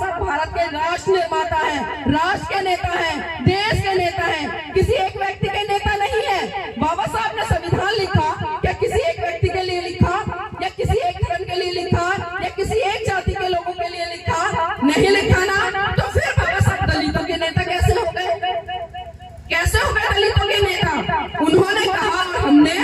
साहब भारत के राष्ट्र निर्माता हैं, राष्ट्र के नेता हैं, देश के नेता हैं, किसी एक व्यक्ति के नेता नहीं है। बाबा साहब ने संविधान लिखा क्या किसी एक व्यक्ति के लिए लिखा, या किसी एक धर्म के लिए लिखा, या किसी एक जाति के लोगों के लिए लिखा? नहीं लिखा ना। तो फिर बाबा साहब दलितों के नेता कैसे हो गए? कैसे हो गए दलितों के नेता? उन्होंने कहा, हमने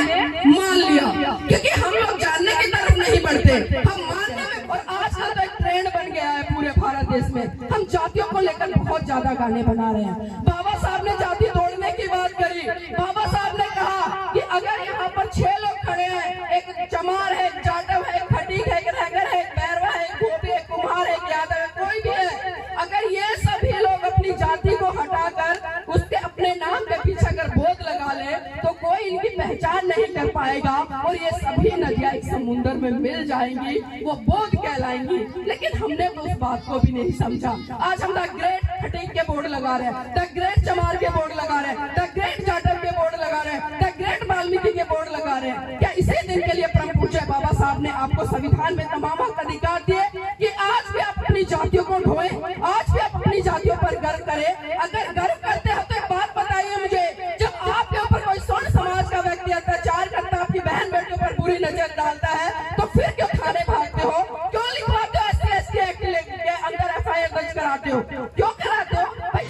मान लिया, क्योंकि हम लोग जानने की तरफ नहीं बढ़ते, हम मानने में। और आजकल तो एक ट्रेंड बन गया है पूरे भारत देश में, हम जातियों को लेकर बहुत ज्यादा गाने बना रहे हैं। बाबा साहब ने जाति तोड़ने की बात करी। बाबा साहब ने कहा कि अगर यहाँ पर 6 लोग खड़े हैं, एक चमार है, एक जाटव है, एक खटीक है, एक रैगर है, एक बैरवा है, एक गोपी है, एक कुम्हार है, एक यादव है, कोई भी है, अगर ये सभी लोग अपनी जाति को हटाकर उसके अपने नाम के पीछे अगर बोध लगा ले तो कोई इनकी पहचान नहीं कर पाएगा, और ये सभी नदियां एक समुद्र में मिल जाएंगी, वो बोध कहलाएंगी। लेकिन हमने तो उस बात को भी नहीं समझा। आज हम द ग्रेट खटीक के बोर्ड लगा रहे हैं, द ग्रेट चमार के बोर्ड लगा रहे हैं, द ग्रेट जाटव के बोर्ड लगा रहे हैं, द ग्रेट वाल्मीकि के बोर्ड लगा रहे हैं। क्या इसी दिन के लिए परम पूज्य बाबा साहब ने आपको संविधान में तमाम हक अधिकार दिए कि आज भी आप अपनी जातियों को ढोएं, आज भी आप अपनी जातियों पर गर्व करें? अगर गर्व करते हो तो एक बात बताइए मुझे, जब आपके ऊपर कोई स्वर्ण समाज का व्यक्ति अत्याचार करता है, आपकी बहन बेटियों पर बुरी नजर डालता है, तो फिर क्यों थाने भागते हो? क्यों लिखवाते हो SC/ST एक्ट के अंदर FIR दर्ज कराते हो? क्यों कराते हो भाई?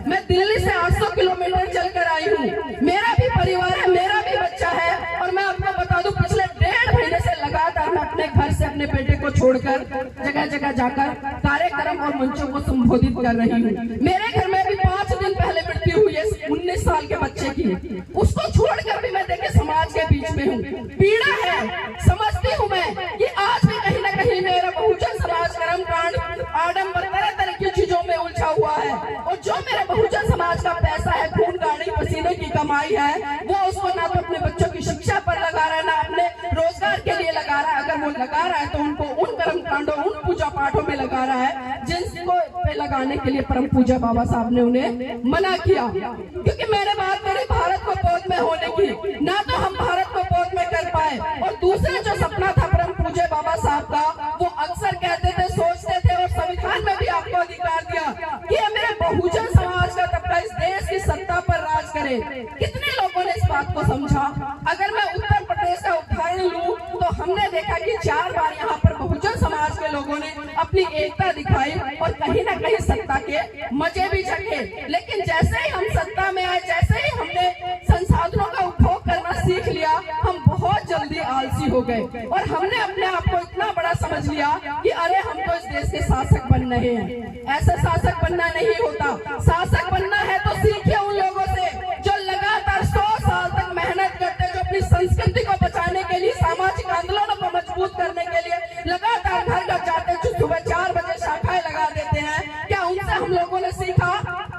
मैं दिल्ली से 800 किलोमीटर चलकर आई हूँ, मेरा भी परिवार है, मेरा भी बच्चा है, और मैं आपको बता दूं पिछले 1.5 महीने से लगातार मैं अपने घर से अपने बेटे को छोड़कर जगह जगह जाकर कार्यक्रम और मंचों को संबोधित कर रही हूँ। मेरे घर में भी 5 दिन पहले मृत्यु हुई है 19 साल के बच्चे की, उसको छोड़कर भी मैं देखे समाज के बीच में हूँ। पीड़ा है, समझती हूँ मैं कि आज भी कहीं न कहीं मेरा बहुजन समाज कर्म कांड आडम्बर तरह तरह की चीजों में उलझा हुआ है, और जो मेरे बहुजन समाज का पैसा है, खून गाड़ी पसीने की कमाई है, वो उसको ना तो अपने बच्चों की शिक्षा पर लगा रहा है, ना अपने रोजगार के लिए लगा रहा है। अगर वो लगा रहा है तो उनको उन कर्म कांडों, उन पूजा पाठों में लगा रहा है जिनको पे लगाने के लिए परम पूज्य बाबा साहब ने उन्हें मना किया। क्योंकि मैंने बात करी भारत को पौध में होने की, ना तो हम भारत को पौध में कर पाए, और दूसरा जो सपना था परम पूज्य बाबा साहब का, वो अक्सर कहते थे, सोचते थे, और संविधान में भी आपको अधिकार दिया कि मेरे बहुजन समाज का तबका इस देश की सत्ता पर राज करे। कितने लोगों ने इस बात को समझा? अगर मैं उत्तर प्रदेश का उदाहरण लूं तो हमने देखा कि 4 बार यहाँ पर बहुजन समाज के लोगों ने अपनी एकता दिखाई और कहीं ना कहीं सत्ता के मजे भी चखे। लेकिन जैसे ही हम सत्ता में आए, जैसे ही हमने संसाधनों का उपभोग करना सीख लिया, हम बहुत जल्दी आलसी हो गए, और हमने अपने आप को इतना बड़ा समझ लिया कि अरे हम तो इस देश के शासक बन रहे हैं। ऐसा शासक बनना नहीं होता। शासक बनना है तो सीखिए उन लोगों से जो लगातार 100 साल तक मेहनत करते, जो अपनी संस्कृति को बचाने के लिए, सामाजिक आंदोलनों को मजबूत करने के लिए लगातार घर घर जाते, जो सुबह 4 बजे शाखाएं लगा देते हैं। क्या उनसे हम लोगों ने सीखा?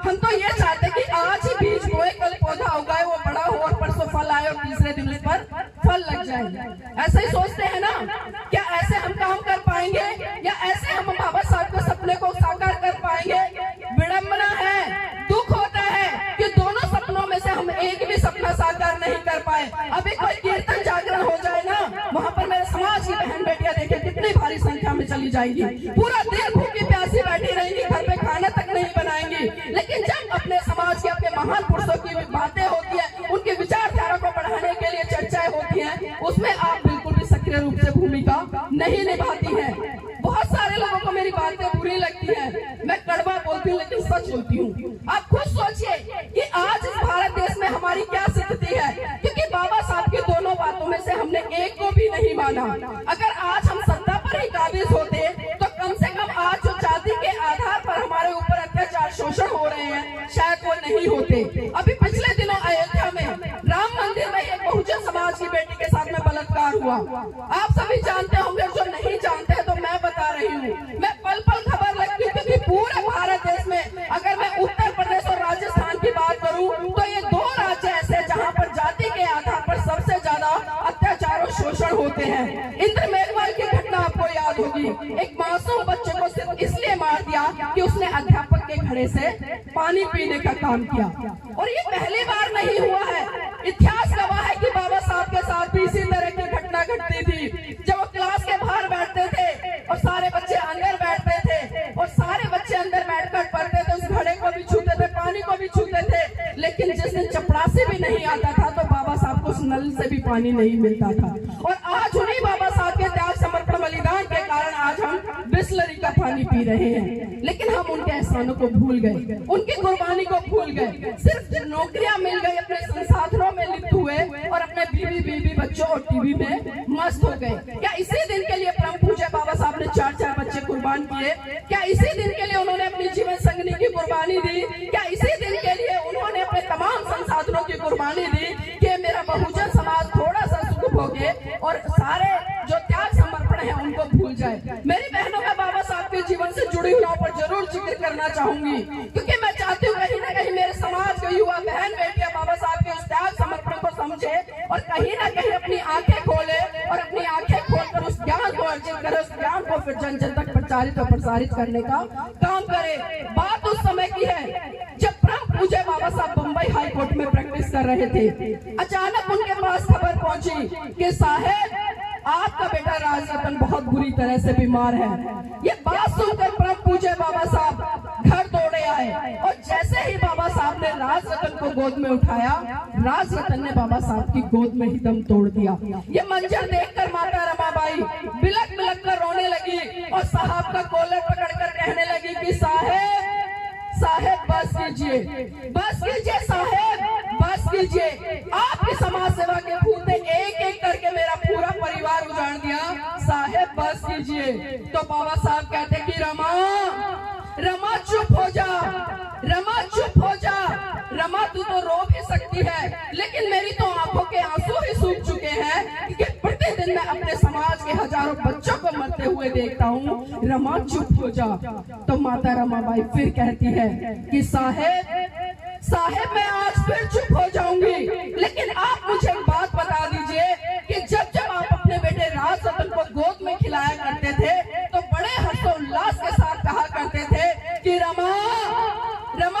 हम तो ये चाहते कि आज ही बीज बोए, कल पौधा उगाए, वो बड़ा हो और परसों फल आए और तीसरे दिन उस पर फल लग जाए। ऐसा ही सोचते हैं ना? क्या ऐसे हम काम कर पाएंगे, या ऐसे हम बाबा साहब के सपने को साकार कर पाएंगे? विडंबना है, दुख होता है कि दोनों सपनों में से हम एक भी सपना साकार नहीं कर पाए। अभी कोई कीर्तन जागरण हो जाए ना, वहाँ पर मेरे समाज की बहन बेटियां देखे कितनी भारी संख्या में चली जाएंगी, पूरा दिन भूखी प्यासी बैठी रहेंगी, घर पे खाना तक नहीं बनाएंगी। लेकिन जब अपने समाज के, अपने महान पुरुषों की बातें होती है, उनके विचारधारा को बढ़ाने के लिए चर्चाएं होती हैं, उसमें आप बिल्कुल भी सक्रिय रूप से भूमिका नहीं निभाती है। बहुत सारे लोगों को मेरी बातें बुरी लगती है, मैं कड़वा बोलती हूँ लेकिन सच बोलती हूँ। आप खुद सोचिए कि आज इस भारत देश में हमारी क्या स्थिति है, क्योंकि बाबा साहब की दोनों बातों में से हमने एक को भी नहीं माना। अगर आज हम सत्ता पर ही काबिज होते तो कम से कम आज जो जाति के आधार पर हमारे ऊपर अत्याचार, शोषण हो रहे हैं, शायद वो नहीं होते। अभी पिछले दिनों अयोध्या में राम मंदिर में एक बहुजन समाज की बेटी के साथ में बलात्कार हुआ। आप सभी जानते होंगे, जो नहीं जानते तो मैं बता रही हूँ। मैं पल पल खबर लगती, क्योंकि पूरे भारत देश में अगर मैं उत्तर प्रदेश और राजस्थान की बात करूं तो ये 2 राज्य ऐसे जहां पर जाति के आधार पर सबसे ज्यादा अत्याचार और शोषण होते हैं। इंद्र मेघवाल की घटना आपको याद होगी, एक मासूम बच्चे को सिर्फ इसलिए मार दिया कि उसने अध्यापक के घड़े से पानी पीने का काम किया। और ये पहली बार नहीं हुआ है, दिन चपरासी भी नहीं आता था तो बाबा साहब को उस नल से भी पानी नहीं मिलता था। और आज उन्हीं बाबा साहब के त्याग समर्पण बलिदान के कारण आज हम बिस्लरी का पानी पी रहे हैं। लेकिन हम उनके एहसानों को भूल गए, उनकी कुर्बानी को भूल गए। सिर्फ नौकरियां मिल गई, अपने संसाधनों में लिप्त हुए और अपने बीवी बच्चों और टीवी में मस्त हो गए। क्या इसी दिन के लिए परम पूज्य बाबा साहब ने 4 बच्चे कुर्बान किए? क्या इसी दिन के लिए उन्होंने अपनी जीवन संगनी की कुर्बानी दी? क्या इसी दिन के लिए उन्होंने अपने तमाम संसाधनों की कुर्बानी दी कि मेरा बहुजन समाज थोड़ा सा सुख भोगे और सारे जो त्याग समर्पण है उनको भूल जाए? मेरी बहनों, मैं बाबा साहब के जीवन से जुड़ी हुई पर जरूर जिक्र करना चाहूंगी, क्योंकि मैं चाहती हूँ कहीं ना कहीं मेरे समाज के युवा बहन बेटियां बाबा साहब के उस त्याग समर्पण को समझे और कहीं ना कहीं अपनी आंखें खोले और अपनी आंखें खोलकर उस ज्ञान को अर्जित करे, उस ज्ञान को फिर जन जन तक प्रचारित और प्रसारित करने का काम करे। बात उस समय की है जब परम पूज्य बाबा साहब बम्बई हाई कोर्ट में प्रैक्टिस कर रहे थे। अचानक उनके पास खबर पहुंची कि साहेब आपका बेटा राजरतन बहुत बुरी तरह से बीमार है। ये बात सुनकर परम पूज्य बाबा साहब घर दौड़े आए और जैसे ही बाबा साहब ने राजरतन को गोद में उठाया, राजरतन ने बाबा साहब की गोद में ही दम तोड़ दिया। ये मंजर देखकर माता रमाबाई बिलक बिलक कर रोने लगी और साहब का कॉलर पकड़कर कहने लगी कि साहेब बस कीजिए, बस कीजिए साहेब, बस कीजिए। आपकी समाज सेवा के फूल ने एक एक करके मेरा पूरा परिवार उजाड़ दिया, साहेब बस कीजिए। तो बाबा साहब कहते कि रमा चुप हो जा, रमा चुप हो जा। रमा तू तो रो भी सकती है, लेकिन मेरी तो आंखों के आंसू ही सूख चुके हैं कि प्रतिदिन मैं अपने समाज के हजारों बच्चों को मरते हुए देखता हूँ। रमा चुप हो जा। तो माता रमाबाई फिर कहती है कि साहेब मैं आज फिर चुप हो जाऊंगी, लेकिन आप मुझे एक बात बता दीजिए कि जब आप अपने बेटे राजरतन को गोद में खिलाया करते थे तो बड़े हर्षोल्लास के साथ कहा करते थे कि रमा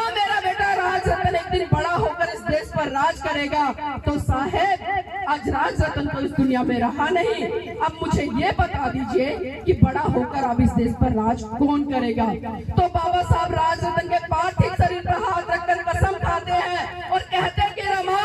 मेरा बेटा राजरतन एक दिन बड़ा होकर इस देश पर राज करेगा। तो साहेब आज राजरतन तो इस दुनिया में रहा नहीं, अब मुझे ये बता दीजिए कि बड़ा होकर अब इस देश पर राज कौन करेगा? तो बाबा साहब राजरतन के पार्थिव शरीर पर हाथ रखकर कसम खाते हैं और कहते हैं कि रमा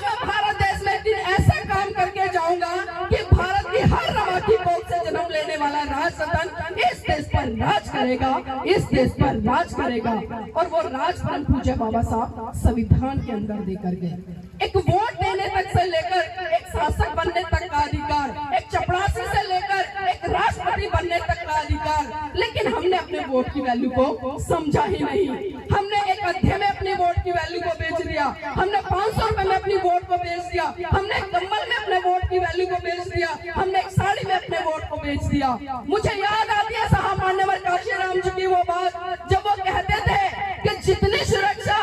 मैं भारत देश में एक दिन ऐसा काम करके जाऊंगा कि भारत की हर रमा की कोख से जन्म लेने वाला राजरतन इस देश पर राज करेगा, इस देश पर राज करेगा। और वो राज परम पूज्य बाबा साहब संविधान के अंदर देकर गए। एक वोट देने तक से लेकर एक शासक बनने तक का अधिकार, एक चपरासी से लेकर एक राष्ट्रपति बनने तक का अधिकार। लेकिन हमने अपने वोट की वैल्यू को समझा ही नहीं। हमने एक अध्याय में अपनी वोट की वैल्यू को बेच दिया, हमने 500 रुपए में अपनी वोट को बेच दिया, हमने कम्बल में अपने वोट की वैल्यू को बेच दिया, हमने एक साड़ी में अपने वोट को बेच दिया। मुझे याद आती है साहब मान्यवर काशीराम जी की वो बात जब वो कहते थे कि जितनी सुरक्षा,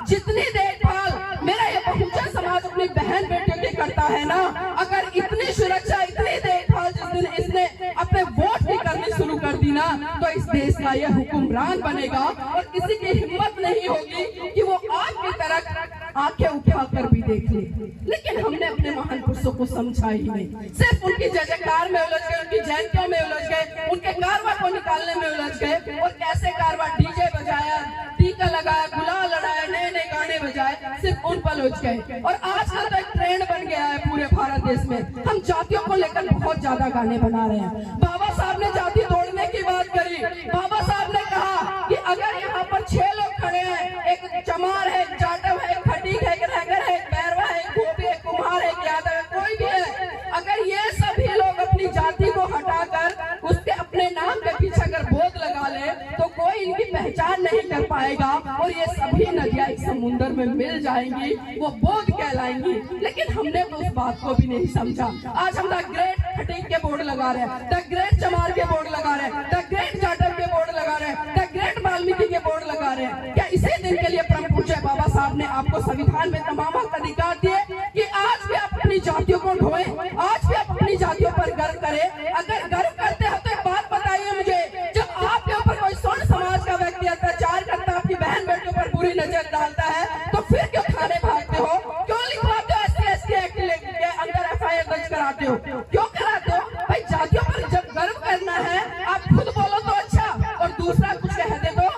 जितनी देखभाल मेरा ये बहुजन समाज अपनी बहन बेटियों की करता है ना, अगर इतनी सुरक्षा, इतनी देखभाल जिस दिन इसने अपने वोट की करनी शुरू कर दी ना, तो इस देश का ये हुक्मरान बनेगा और किसी की हिम्मत नहीं होगी कि वो आपकी तरफ आंखें उठाकर भी देख ले। लेकिन हमने अपने महान पुरुषों को समझा ही नहीं, सिर्फ उनकी जयकार में उलझ गए, उनकी जयंतियों में उलझ गए, उनके कारवा को निकालने में उलझ गए। और कैसे कारवा, डीजे बजाया, टीका लगाया, गुलाल लड़ाया, नए नए गाने बजाए, सिर्फ उन पर उलझ गए। और आजकल तो एक ट्रेंड बन गया है पूरे भारत देश में, हम जातियों को लेकर बहुत ज्यादा गाने बना रहे हैं। बाबा साहब ने जाति तोड़ने की बात करी। बाबा साहब ने कहा कि अगर यहाँ पर 6 लोग खड़े हैं, एक चमार है, एक जाटव है, एक खटीक है, एक रैगर है, एक बैरवा है, एक गोपी है, एक कुम्हार है, एक यादव है, कोई भी है, अगर ये सभी लोग अपनी जाति को हटाकर उसके अपने नाम के पीछे अगर बोध लगा ले तो कोई इनकी पहचान नहीं कर पाएगा और ये सभी नदियां एक समुद्र में मिल जाएंगी, वो बोध कहलाएंगी। लेकिन हमने तो उस बात को भी नहीं समझा। आज हम द ग्रेट खटीक के बोर्ड लगा रहे हैं, द ग्रेट चमार के बोर्ड लगा रहे हैं, द ग्रेट जाटव के बोर्ड लगा रहे हैं, द ग्रेट वाल्मीकि के बोर्ड लगा रहे हैं। क्या इसी दिन के लिए परम पूज्य बाबा साहब ने आपको संविधान में तमाम हक अधिकार दिए कि आज भी आप अपनी जातियों को ढोएं, आज भी आप अपनी जातियों पर गर्व करें? अगर गर्व करते हो तो एक बात बताइए मुझे, जब आपके ऊपर कोई स्वर्ण समाज का व्यक्ति अत्याचार करता है, आपकी बहन बेटियों पर बुरी नजर डालता है, तो फिर क्यों थाने भागते हो? क्यों लिखवाते हो SC/ST एक्ट के अंदर FIR दर्ज कराते हो? क्यों कराते हो भाई? जातियों पर जब गर्व करना है, आप खुद बोलो तो अच्छा और दूसरा कुछ कह दे तो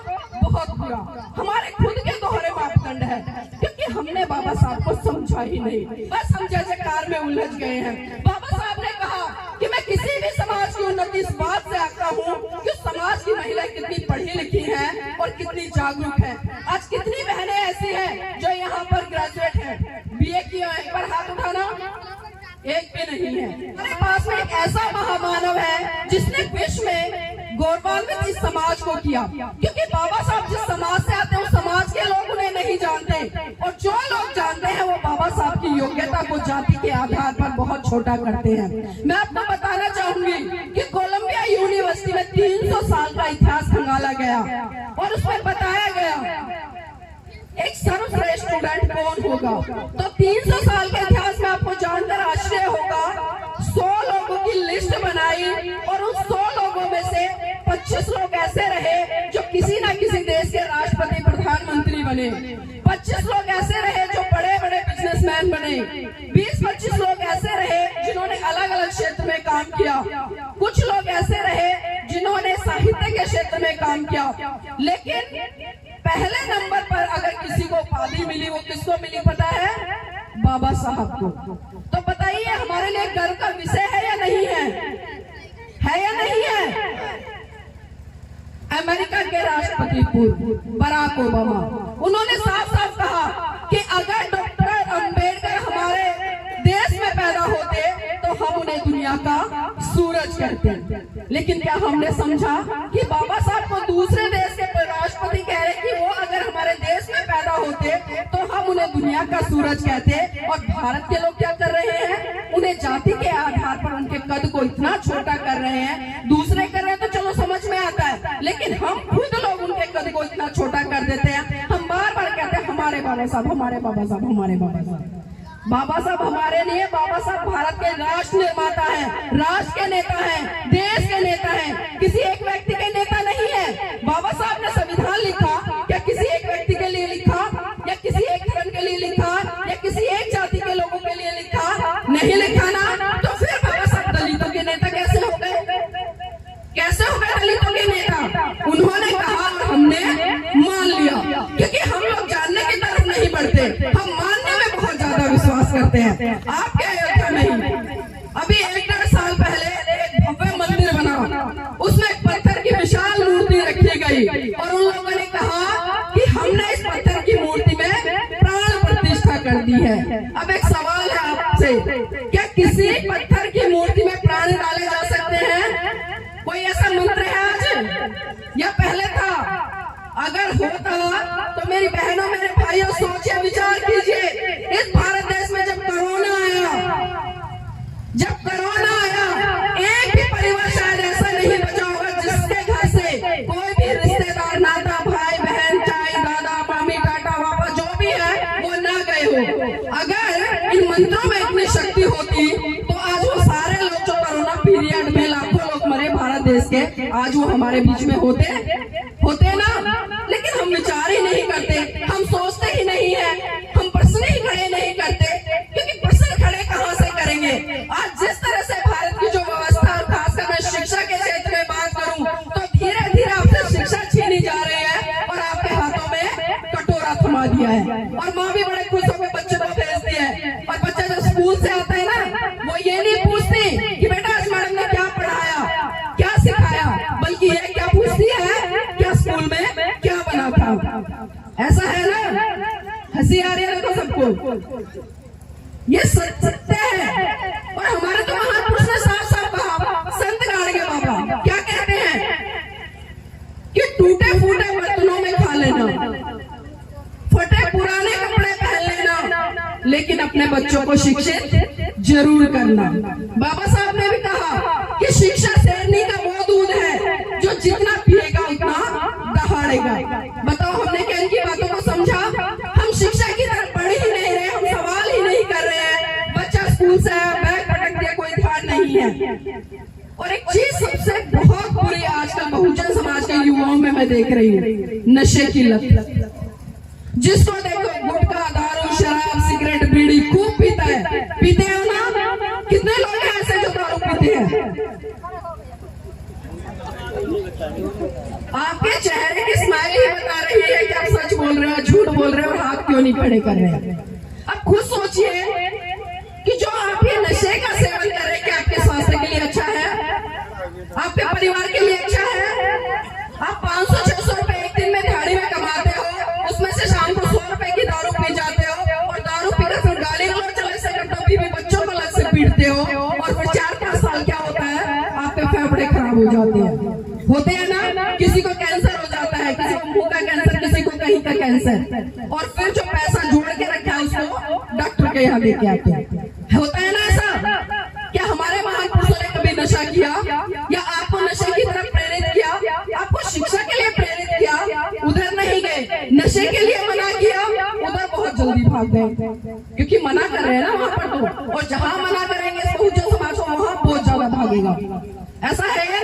बहुत बुरा। हमारे खुद के दोहरे मापदंड है, क्योंकि हमने बाबा साहब को समझा ही नहीं, बस हम जैसे कार में उलझ गए हैं। बाबा साहब ने कहा कि मैं किसी भी समाज की उन्नति इस बात से आता हूँ कि समाज की महिलाएं कितनी पढ़ी लिखी हैं और कितनी जागरूक हैं। आज कितनी बहनें ऐसी हैं जो यहाँ पर ग्रेजुएट हैं, बीए किए हैं, पर हाथ उठाना एक भी नहीं है। हमारे पास में एक ऐसा महामानव है जिसने विश्व में गौरवान्वित इस समाज को किया, क्योंकि बाबा साहब जिस समाज से आते हैं उस समाज के लोग उन्हें नहीं जानते, और जो लोग जानते हैं वो बाबा साहब की योग्यता को जाति के आधार पर बहुत छोटा करते हैं। मैं आपको बताना चाहूंगी कि कोलंबिया यूनिवर्सिटी में 300 साल का इतिहास खंगाला गया और उसमें बताया गया एक सर्वश्रेष्ठ स्टूडेंट कौन होगा। तो 300 साल के इतिहास में आपको जानकर आश्चर्य होगा, 100 लोगों की लिस्ट बनाई और उन 100 लोगों में से 25 लोग ऐसे रहे जो किसी न किसी देश के राष्ट्रपति प्रधानमंत्री बने, 25 लोग ऐसे रहे जो बड़े बड़े बिजनेसमैन बने, 20-25 लोग ऐसे रहे जिन्होंने अलग अलग क्षेत्र में काम किया, कुछ लोग ऐसे रहे जिन्होंने साहित्य के क्षेत्र में काम किया। लेकिन पहले नंबर पर अगर किसी को उपाधि मिली, वो किसको मिली पता है? बाबा साहब को। तो बताइए हमारे लिए गर्व का विषय है या नहीं है? है या नहीं है? अमेरिका के राष्ट्रपति पूर्व बराक ओबामा, उन्होंने साफ साफ कहा कि अगर डॉक्टर अंबेडकर हमारे देश में पैदा होते तो हम उन्हें दुनिया का सूरज कहते। लेकिन क्या हमने समझा कि बाबा साहब को दूसरे देश के राष्ट्रपति कह रहे कि वो अगर हमारे देश में पैदा होते तो हम उन्हें दुनिया का सूरज कहते, और भारत के लोग क्या कर रहे हैं? उन्हें जाति के आधार पर उनके कद को इतना छोटा कर रहे हैं। दूसरे कर रहे हैं तो चलो समझ में आता है, लेकिन हम खुद लोग उनके कद को इतना छोटा कर देते हैं। हम बार बार कहते हैं हमारे बाबा साहब, हमारे बाबा साहब, हमारे बाबा साहब। बाबा साहब हमारे लिए, बाबा साहब भारत के राष्ट्र निर्माता हैं, राष्ट्र के नेता हैं, देश के नेता हैं, किसी एक व्यक्ति के नेता नहीं है। बाबा साहब ने संविधान लिखा क्या किसी एक व्यक्ति के लिए लिखा, या किसी एक धर्म के लिए लिखा, या किसी एक जाति के लोगों के लिए लिखा? नहीं लिखा ना। तो फिर बाबा साहब दलितों के नेता कैसे हो गए? कैसे हो गए दलितों के नेता? उन्होंने कहा और हमने मान लिया, क्योंकि हम लोग जानने की तरफ नहीं बढ़ते, हम मानने में बहुत ज्यादा विश्वास करते हैं। आप क्या अयोध्या नहीं, अभी 1-1.5 साल पहले एक भव्य मंदिर बना, उसमें एक पत्थर की विशाल मूर्ति रखी गई और उन लोगों ने कहा कि हमने इस पत्थर की मूर्ति में प्राण प्रतिष्ठा कर दी है। अब एक सवाल है आपसे, क्या किसी पत्थर की मूर्ति में प्राण डाले जा सकते हैं? कोई ऐसा मंत्र है आज या पहले था? अगर होता तो मेरी बहनों मेरे भाइयों सोचिए, विचार कीजिए, इस भारत देश में जब कोरोना आया, एक भी परिवार शायद ऐसा नहीं बचा होगा जिसके घर से कोई भी रिश्तेदार, नाता, भाई बहन, चाहे दादा मामी टाटा पापा जो भी है वो ना गए हो। अगर इन मंत्रों में इतनी शक्ति होती तो आज वो सारे लोग जो कोरोना पीरियड में लाखों लोग मरे भारत देश के, आज वो हमारे बीच में होते ना। लेकिन हम विचार ही नहीं करते, हम सोचते ही नहीं है, हम प्रश्न ही खड़े नहीं करते, क्योंकि प्रश्न खड़े कहाँ से करेंगे? आज जिस तरह से भारत की जो व्यवस्था, और खासकर मैं शिक्षा के क्षेत्र में बात करूं तो धीरे धीरे आपसे शिक्षा छीनी जा रही है और आपके हाथों में कटोरा थमा दिया है। और माँ भी बड़े खुश होकर बच्चे को भेजती है, और बच्चा जब स्कूल से आता है ना, वो ये नहीं पूछती कि बेटा आज मैडम ने क्या पढ़ाया, क्या सिखाया, बल्कि ये क्या पूछती है, क्या स्कूल में क्या बना था। ऐसा है ना? हंसी आ रही है देखो सबको, ये सत्य है। और हमारे तो महापुरुष ने साफ साफ कहा, संत गाड़गे बाबा क्या कहते हैं कि टूटे फूटे बर्तनों में खा लेना, फटे पुराने कपड़े पहन लेना, लेकिन अपने बच्चों को शिक्षित जरूर करना। बाबा साहब ने भी कहा कि शिक्षा शेरनी का वो दूध है जो जितना पिएगा उतना दहाड़ेगा। बताओ हमने क्या इनकी बातों को समझा? हम शिक्षा की तरफ बढ़ ही नहीं रहे, हम सवाल ही नहीं कर रहे हैं। बच्चा स्कूल से आया, बैग पटक दिया, कोई ध्यान नहीं है। और एक चीज सबसे बहुत बुरी आजकल बहुजन समाज के युवाओं में मैं देख रही हूँ, नशे की लत। जिसको देखो गुटखा, दारू, शराब, सिगरेट, बीड़ी खूब पीता है। पीते हो ना? कितने लोग हैं ऐसे जो दारू पीते हैं? आपके चेहरे की स्माइल ही बता रही है कि आप सच बोल रहे हो, झूठ बोल रहे हो, हाथ क्यों नहीं खड़े कर रहे? अब खुद सोचिए कि जो आप ये नशे का सेवन कर रहे हैं, क्या आपके स्वास्थ्य के लिए अच्छा है? आपके परिवार के लिए अच्छा है? आप 500-600 रुपए एक दिन में दिहाड़ी में कमाते हो, उसमें से शाम को 100 रुपए की दारू पी जाते हो और दारू पीकर फिर गाली गलौज चले से करते हो, बीवी बच्चों को अलग से पीटते हो और फिर 4-5 साल क्या होता है, आपके फेफड़े खराब हो जाते हैं, होते हैं ना? किसी को कैंसर हो जाता है, किसी को मुंह का कैंसर, किसी को कहीं का कैंसर, और फिर जो पैसा जोड़ के रखा है उसको डॉक्टर के यहाँ लेके आते हैं। होता है ना ऐसा? क्या हमारे महापुरुषों ने कभी नशा किया या आपको नशे की तरफ प्रेरित किया? आपको शिक्षा के लिए प्रेरित किया, उधर नहीं गए। नशे के लिए मना किया, उधर बहुत जल्दी भाग गए, क्योंकि मना कर रहे हैं ना वहां पर तो, और जहां मना करेंगे बहुजन समाज को वहां बहुत ज्यादा भागेगा। ऐसा है